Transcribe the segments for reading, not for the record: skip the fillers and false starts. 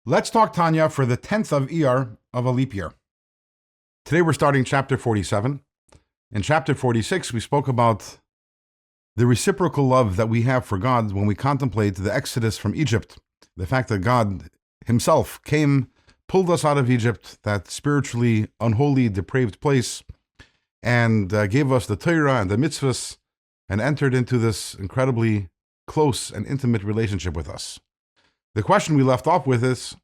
Let's talk Tanya for the 10th of Iyar of a leap year. Today we're starting chapter 47. In chapter 46, we spoke about the reciprocal love that we have for God when we contemplate the exodus from Egypt. The fact that God himself came, pulled us out of Egypt, that spiritually unholy, depraved place, and gave us the Torah and the mitzvahs, and entered into this incredibly close and intimate relationship with us. The question we left off with is,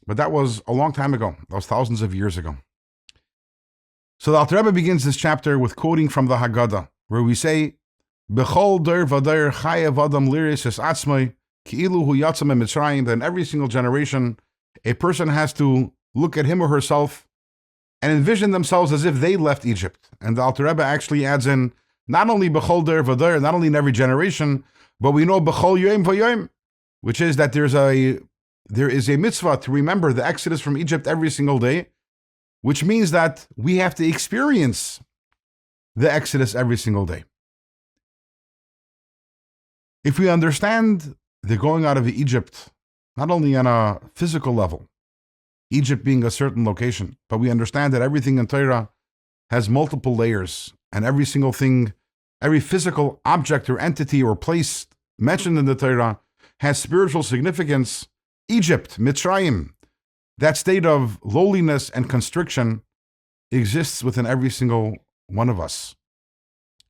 but that was a long time ago. That was thousands of years ago. So the Alter Rebbe begins this chapter with quoting from the Haggadah, where we say, "Bechol der v'der chayev adam liris es atzmai ki'ilu hu yatzam mitzrayim." That in every single generation, a person has to look at him or herself and envision themselves as if they left Egypt. And the Alter Rebbe actually adds in, not only bechol der v'der, not only in every generation, but we know bechol yoim v'yoim, which is that there is a mitzvah to remember the exodus from Egypt every single day, which means that we have to experience the exodus every single day. If we understand the going out of Egypt, not only on a physical level, Egypt being a certain location, but we understand that everything in Torah has multiple layers, and every single thing, every physical object or entity or place mentioned in the Torah has spiritual significance. Egypt, Mitzrayim, that state of lowliness and constriction exists within every single one of us.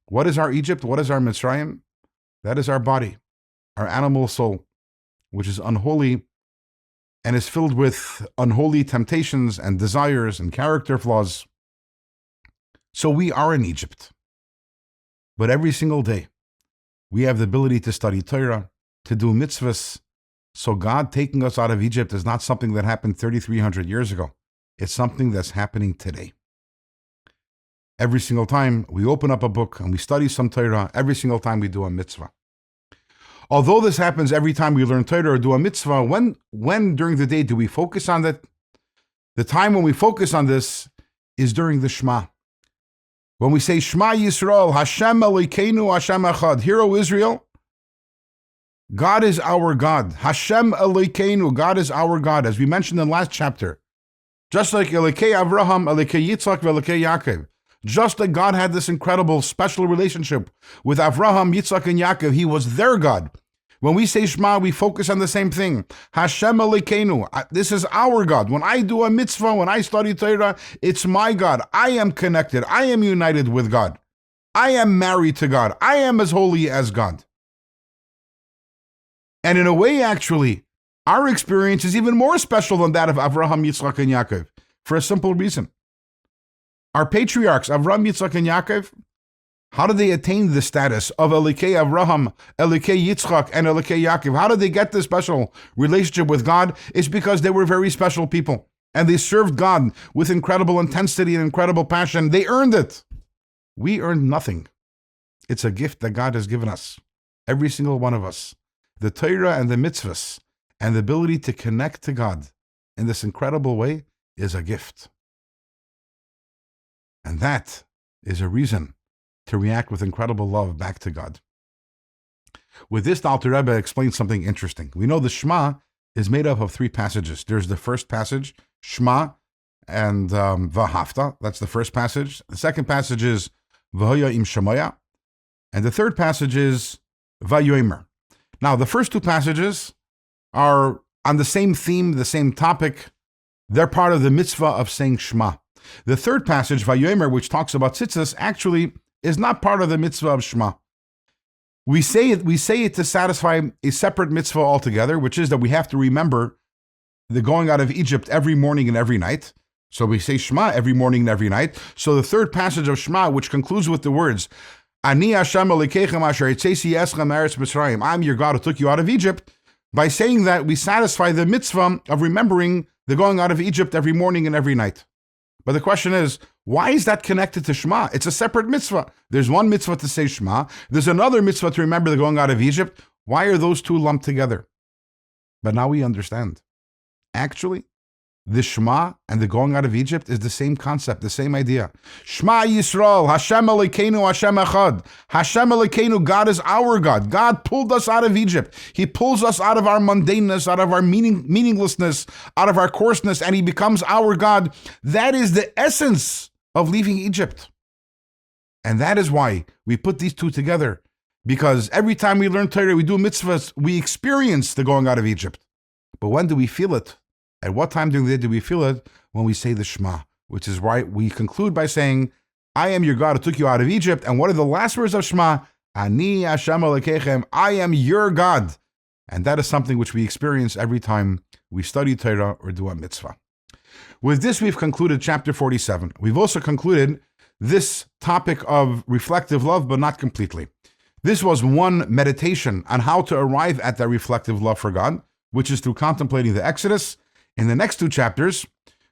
What is our Egypt? What is our Mitzrayim? That is our body, our animal soul, which is unholy and is filled with unholy temptations and desires and character flaws. So we are in Egypt. But every single day, we have the ability to study Torah, to do mitzvahs. So God taking us out of Egypt is not something that happened 3,300 years ago. It's something that's happening today. Every single time we open up a book and we study some Torah, every single time we do a mitzvah. Although this happens every time we learn Torah or do a mitzvah, when during the day do we focus on that? The time when we focus on this is during the Shema. When we say Shema Yisrael, Hashem Elokeinu Hashem Echad, Hear, O Israel, God is our God. Hashem Elokeinu, God is our God, as we mentioned in the last chapter. Just like Elokei Avraham, Elokei Yitzchak, Elokei Yaakov. Just like God had this incredible special relationship with Avraham, Yitzchak, and Yaakov, he was their God. When we say Shema, we focus on the same thing. Hashem Elokeinu, this is our God. When I do a mitzvah, when I study Torah, it's my God. I am connected. I am united with God. I am married to God. I am as holy as God. And in a way, actually, our experience is even more special than that of Avraham, Yitzchak, and Yaakov, for a simple reason. Our patriarchs, Avraham, Yitzchak, and Yaakov, how did they attain the status of Elokei Avraham, Elokei Yitzchak, and Elokei Yaakov? How did they get this special relationship with God? It's because they were very special people, and they served God with incredible intensity and incredible passion. They earned it. We earned nothing. It's a gift that God has given us, every single one of us. The Torah and the mitzvahs and the ability to connect to God in this incredible way is a gift. And that is a reason to react with incredible love back to God. With this, the Alter Rebbe explains something interesting. We know the Shema is made up of three passages. There's the first passage, Shema and V'ahavta. That's the first passage. The second passage is V'hoya im Shemaya. And the third passage is Vayomer. Now, the first two passages are on the same theme, the same topic. They're part of the mitzvah of saying Shema. The third passage, Vayomer, which talks about tzitzis, actually is not part of the mitzvah of Shema. We say it to satisfy a separate mitzvah altogether, which is that we have to remember the going out of Egypt every morning and every night. So we say Shema every morning and every night. So the third passage of Shema, which concludes with the words, Ani Hashem Elokeichem asher hitzesi eschem eretz Mitzrayim, I'm your God who took you out of Egypt. By saying that, we satisfy the mitzvah of remembering the going out of Egypt every morning and every night. But the question is, why is that connected to Shema? It's a separate mitzvah. There's one mitzvah to say Shema. There's another mitzvah to remember the going out of Egypt. Why are those two lumped together? But now we understand. Actually, The Shema and the going out of Egypt is the same concept, the same idea. Shema Yisrael, Hashem Elokeinu, Hashem Echad. Hashem Elokeinu, God is our God. God pulled us out of Egypt. He pulls us out of our mundaneness, out of our meaninglessness, out of our coarseness, and He becomes our God. That is the essence of leaving Egypt. And that is why we put these two together. Because every time we learn Torah, we do mitzvahs, we experience the going out of Egypt. But when do we feel it? At what time during the day do we feel it? When we say the Shema, which is why we conclude by saying, I am your God who took you out of Egypt. And what are the last words of Shema? Ani Hashem Elokechem, I am your God. And that is something which we experience every time we study Torah or do a mitzvah. With this, we've concluded chapter 47. We've also concluded this topic of reflective love, but not completely. This was one meditation on how to arrive at that reflective love for God, which is through contemplating the Exodus. In the next two chapters,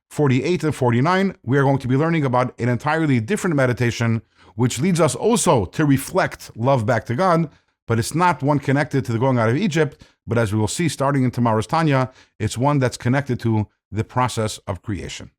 48 and 49, we are going to be learning about an entirely different meditation, which leads us also to reflect love back to God, but it's not one connected to the going out of Egypt, but as we will see starting in tomorrow's Tanya, it's one that's connected to the process of creation.